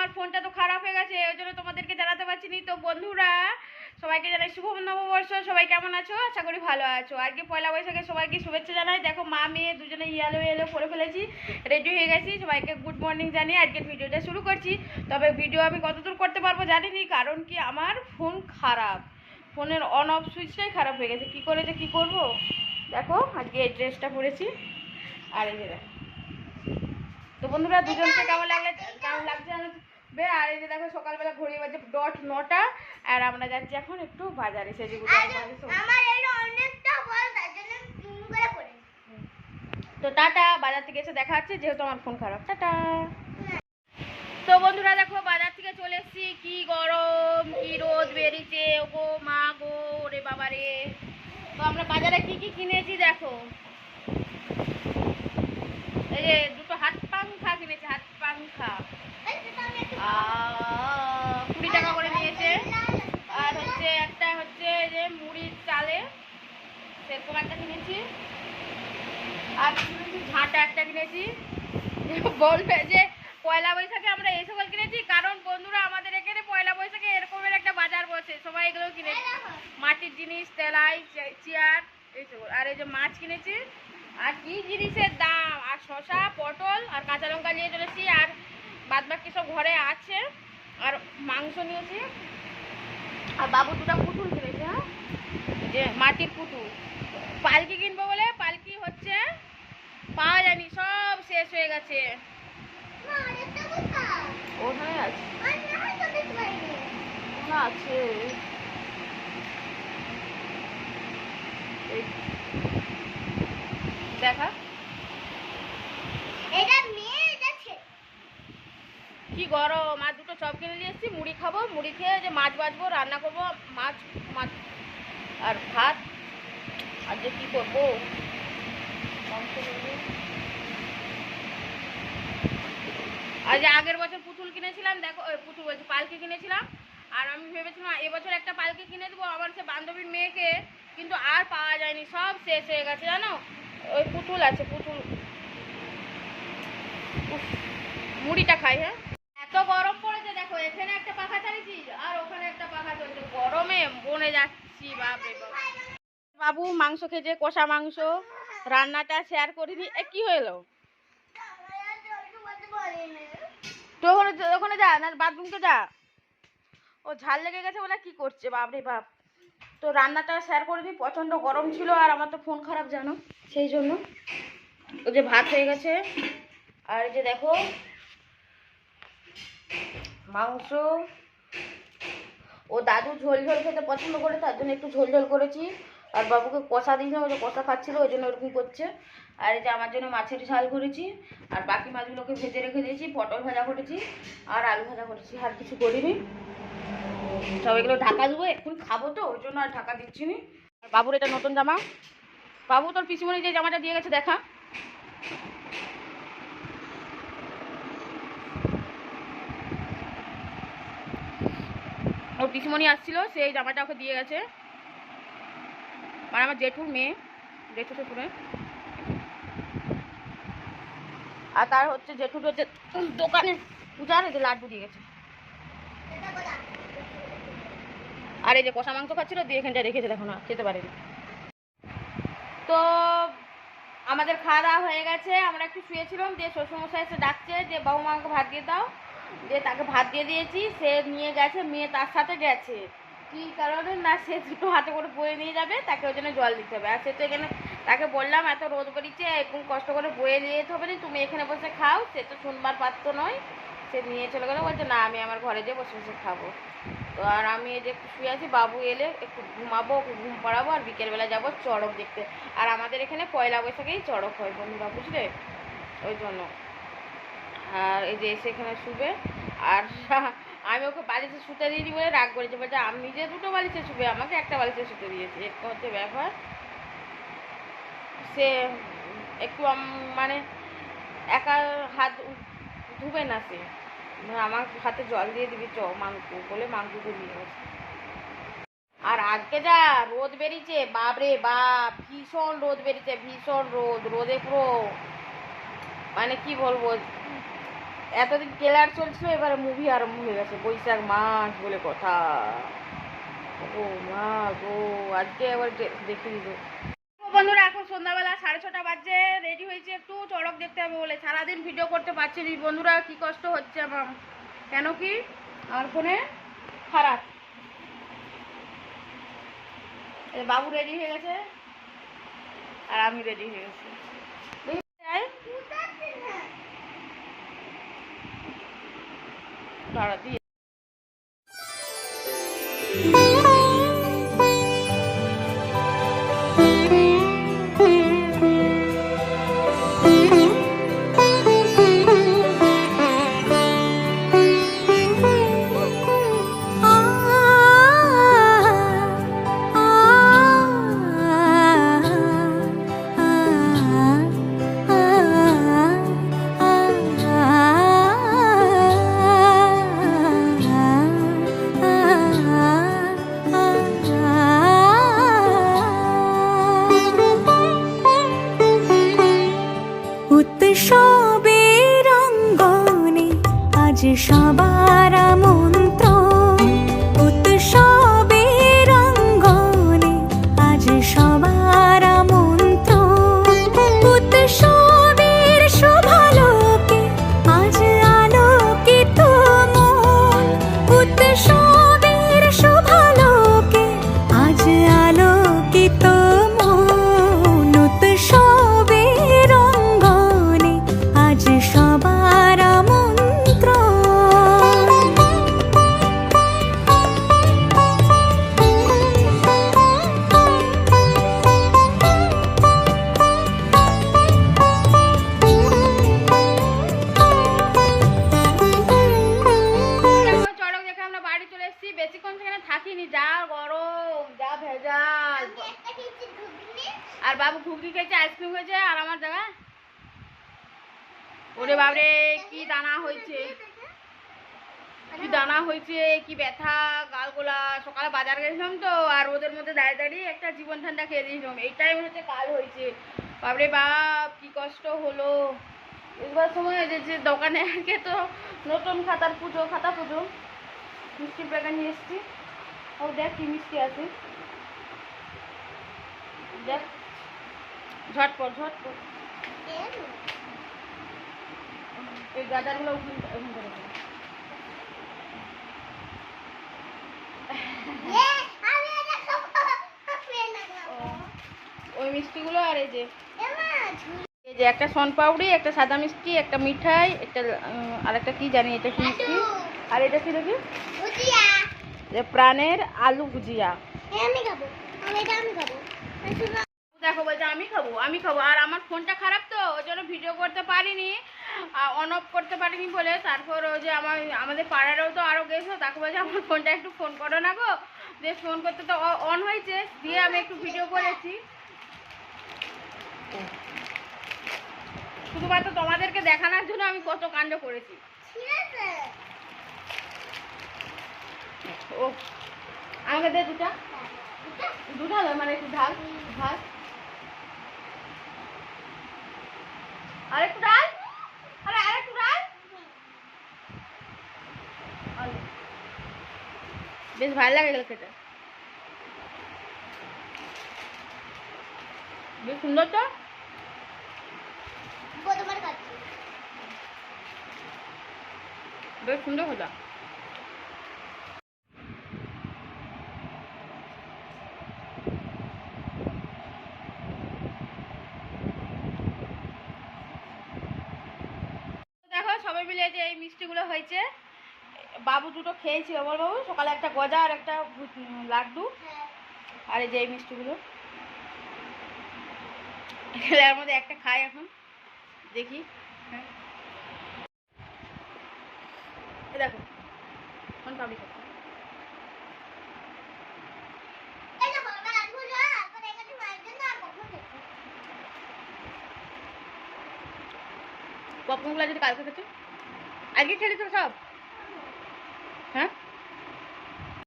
আমার ফোনটা তো খারাপ হয়ে গেছে, ওই জন্য তোমাদেরকে জানাতে পারছি নি। তো বন্ধুরা সবাইকে জানাই শুভ নববর্ষ। সবাই কেমন আছো? আশা করি ভালো আছো। আজকে পয়লা বৈশাখে সবাইকে শুভেচ্ছা জানাই। দেখো মা মেয়ে দুজনে ইয়েলো ইয়েলো পরে ফেলেছি, রেডি হয়ে গেছি। সবাইকে গুড মর্নিং জানিয়ে আজকের ভিডিওটা শুরু করছি। তবে ভিডিও আমি কতদূর করতে পারবো জানি নি, কারণ কি আমার ফোন খারাপ, ফোনের অন অফ সুইচটাই খারাপ হয়ে গেছে। কী করে যে কী করবো। দেখো আজকে এই ড্রেসটা পরেছি, আর এই যে দেখো। তো বন্ধুরা দুজনকে কেমন লাগছে আর এই যে দেখো সকালবেলা ঘড়ি বাজে ডট 9টা, আর আমরা যাচ্ছি এখন একটু বাজারে সেজেগুজে। তো টাটা, বাজার থেকে এসে দেখা হচ্ছে, যেহেতু আমার ফোন খারাপ। টাটা। তো বন্ধুরা দেখো বাজার থেকে চলে এসেছি। কি গরম, কি রোদ বেরিয়েছে, গো মা গো, ওরে বাবা রে। তো আমরা বাজারে কি কি কিনেছি দেখো। এই যে দুটো হাত পাংখা কিনেছি, হাত পাংখা 20 টাকা করে নিয়েছে। আর হচ্ছে একটা হচ্ছে যে মুড়ির চালে সেরকম একটা কিনেছি। আর কিনেছি ঝাঁটা একটা কিনেছি। বলবে যে পয়লা বৈশাখে আমরা এই সকল কিনেছি, কারণ বন্ধুরা আমাদের এখানে পয়লা বৈশাখে এরকমের একটা বাজার বসে, সবাই এগুলো কিনেছি। মাটির জিনিস, তেলাই, চেয়ার, এই সকল। আর এই যে মাছ কিনেছি। আর কি জিনিসের দাম, আর শসা, পটল আর কাঁচা লঙ্কা নিয়ে চলেছি। আর বাদ বাকি সব ঘরে আছে। আর মাংস নিয়েছি। আর বাবু দুটা পুতুল কিনেছে, হ্যাঁ, যে মাটির পুতুল। পালকি কিনবো বলে পালকি হচ্ছে পাওয়া যায়নি, সব শেষ হয়ে গেছে। ওখানে আছে, আছে। দেখা কি গরম। আর দুটো চপ কিনে নিয়ে এসেছি, মুড়ি খাবো, মুড়ি খেয়ে যে মাছ বাজবো, রান্না করবো মাছ মাছ আর ভাত। আর যে কি করবো, আর যে আগের বছর পুতুল কিনেছিলাম, দেখো পুতুল বলছি পালকি কিনেছিলাম। আর আমি ভেবেছিলাম এবছর একটা পালকি কিনে দেবো আমার সে বান্ধবীর মেয়েকে, কিন্তু আর পাওয়া যায়নি, সব শেষ হয়ে গেছে জানো। ওই পুতুল আছে, পুতুল। মুড়িটা খাই। হ্যাঁ, এত গরম পড়েছে দেখো, এখানে একটা পাখা চালিয়েছি আর ওখানে একটা পাখা চলছে, গরমে বনে যাচ্ছি। বাপরে বাবা। বাবু মাংস খেয়েছে, কষা মাংস। রান্নাটা শেয়ার করিনি। কি হলো, তো ওখানে যা না, বাথরুমকে যা। ও ঝাল লেগে গেছে বলে কি করছে, বাপরে বাপ। তো রান্নাটা শেয়ার করিনি, প্রচণ্ড গরম ছিল, আর আমার তো ফোন খারাপ জানো, সেই জন্য। ও যে ভাত হয়ে গেছে। আর এই যে দেখো মাংস। ও দাদু ঝোল ঝোল খেতে পছন্দ করে, তার জন্য একটু ঝোল ঝোল করেছি। আর বাবুকে কষা দিয়েছিলাম, ওই যে কষা খাচ্ছিল, ওই জন্য ওরকম করছে। আর এই যে আমার জন্য মাছের ঝাল করেছি। আর বাকি মাছগুলোকে ভেজে রেখে দিয়েছি, পটল ভাজা করেছি আর আলু ভাজা করেছি, আর কিছু করিনি। সব এগুলো ঢাকা দেবো, এখন খাবো তো ওই জন্য আর ঢাকা দিচ্ছি নি। আর বাবুর এটা নতুন জামা। বাবু তোর পিসিমণি যে জামাটা দিয়ে গেছে দেখা। ওর পিসিমণি আসছিল, সেই জামাটা ওকে দিয়ে গেছে। মানে আমার জেঠুর মেয়ে, জেঠু শ্বশুরের। আর তার হচ্ছে জেঠুর হচ্ছে দোকানে পূজার এই যে লাড্ডু দিয়ে গেছে। আর এই যে কষা মাংস খাচ্ছিল, দিয়ে এখানটা রেখেছে, দেখো না খেতে পারেনি। তো আমাদের খাওয়া দাওয়া হয়ে গেছে, আমরা একটু শুয়েছিলাম, দিয়ে শ্বশুরমশাই এসে ডাকছে যে বাবু মাকে ভাত দিয়ে দাও। যে তাকে ভাত দিয়ে দিয়েছি, সে নিয়ে গেছে, মেয়ে তার সাথে গেছে। কি কারণে না, সে দুটো হাতে করে বয়ে নিয়ে যাবে, তাকে ওই জন্য জল দিতে হবে। আর সে তো এখানে, তাকে বললাম এত রোদ বেরিয়েছে, একটু কষ্ট করে বয়ে নিয়ে যেতে হবে না, তুমি এখানে বসে খাও। সে তো শুনবার পাত্র নয়, সে নিয়ে চলে গেলো, বলছে না আমি আমার ঘরে যেয়ে বসে বসে খাবো। তো আর আমি এই যে একটু শুয়ে আছি, বাবু এলে একটু ঘুমাবো, ওকে ঘুম পাড়াবো, আর বিকেলবেলা যাবো চড়ক দেখতে। আর আমাদের এখানে পয়লা বৈশাখেই চড়ক হয় বন্ধুরা, বুঝলে, ওই জন্য। আর এই যে এসে এখানে শুবে। আর আমি ওকে বালিশে শুতে দিইনি বলে রাগ করেছে, বলছে আমি নিজে দুটো বালিশে শুবে, আমাকে একটা বালিশে শুতে দিয়েছে। এটা হচ্ছে ব্যাপার। সে একটু মানে একা হাত ধুবে না, সে আমার হাতে জল দিয়ে দিবি চ মাংকু বলে মাংকুকে দিয়ে গেছে। আর আজকে যা রোদ বেরিয়েছে, বাপরে বাপ, ভীষণ রোদ বেরিয়েছে, ভীষণ রোদ। রোদে পুরো মানে কি বলবো, এতদিন ট্রেলার চলছিল, এবারে মুভি আরম্ভ হয়ে গেছে, বৈশাখ মাস বলে কথা। ও মা গো, আজকে এবার দেখে দিল। বন্ধুরা এখন সন্ধ্যাবেলা 6:30 বাজে, রেডি হয়েছে একটু চড়ক দেখতে হবে বলে। সারাদিন ভিডিও করতে পারছি না বন্ধুরা, কি কষ্ট হচ্ছে আমার। কেন কি আমার ফোনে খারাপ। বাবু রেডি হয়ে গেছে আর আমি রেডি হয়ে গেছি। দাঁড়া দিয়ে উৎসবের অঙ্গনে আজ সবার আমন্ত্রণ, উৎসবের অঙ্গনে আজ সবার আমন্ত্রণ, উৎসবের শোভালোকে আজ আলোকিত মন, উৎসবের শোভালোকে আজ আলোকিত মন, উৎসবের অঙ্গনে আজ সবার আমন্ত্রণ। চড়ক দেখে আমরা বাড়ি চলে এসেছি, বেশিক্ষণ সেখানে থাকিনি, যা গরম যা ভেজাল। আর বাবু ঘুগনি খেয়েছে, আইসক্রিম খেয়েছে, আর আমার জায়গা ওরে বাবরে কি দানা হয়েছে, কি দানা হয়েছে, কি ব্যথা গালগোলা। সকালে বাজার গেছিলাম তো, আর ওদের মধ্যে দাঁড়িয়ে দাঁড়িয়ে একটা জীবন ঠান্ডা খেয়ে দিয়েছিলাম, এইটাই মনে হচ্ছে কাল হয়েছে। বাবরে বাপ কি কষ্ট হলো। এবার সময় যে দোকানে আগে তো নতুন খাতা পুজো মিষ্টি প্যাকেট নিয়ে এসছি। ও দেখ কি মিষ্টি আছে, দেখ ঝটপট এই গাদারগুলো ওই মিষ্টিগুলো। আর এই যে একটা সোনপাপড়ি, একটা সাদা মিষ্টি, একটা মিঠাই, একটা আর একটা কি জানি এটা কি মিষ্টি। আর এটা কি দেখি, প্রাণের আলু ভুজিয়া। দেখো বলছে আমি খাবো। আর আমার ফোনটা খারাপ তো, ওই জন্য ভিডিও করতে পারিনি, অন অফ করতে পারিনি বলে। তারপর ওই যে আমাদের পাড়ারও তো আরও গেছো, তাকে বলছে আমার ফোনটা একটু ফোন করো না গো। দিয়ে ফোন করতে তো অন হয়েছে, দিয়ে আমি একটু ভিডিও করেছি। শুধুমাত্র তোমাদেরকে দেখানোর জন্য আমি কত কাণ্ড করেছি। ও আমাকে দে দুটা মানে একটু ঢাল আরেকটু ডাল, আরেকটু ডাল। বেশ ভালো লাগে গেল খেতে, বেশ সুন্দর তো। বেশ সুন্দর হতো। দেখো সবাই মিলে যে এই মিষ্টিগুলো হয়েছে, বাবু দুটো খেয়েছিল বল বাবু, সকালে একটা গজা আর একটা লাড্ডু। আর এই যে এই মিষ্টিগুলো, এর মধ্যে একটা খাই এখন দেখি। হ্যাঁ দেখো কোন পাবলিক পপকর্নগুলো যদি কালকে খেতে, আজকে খেলি তো সব।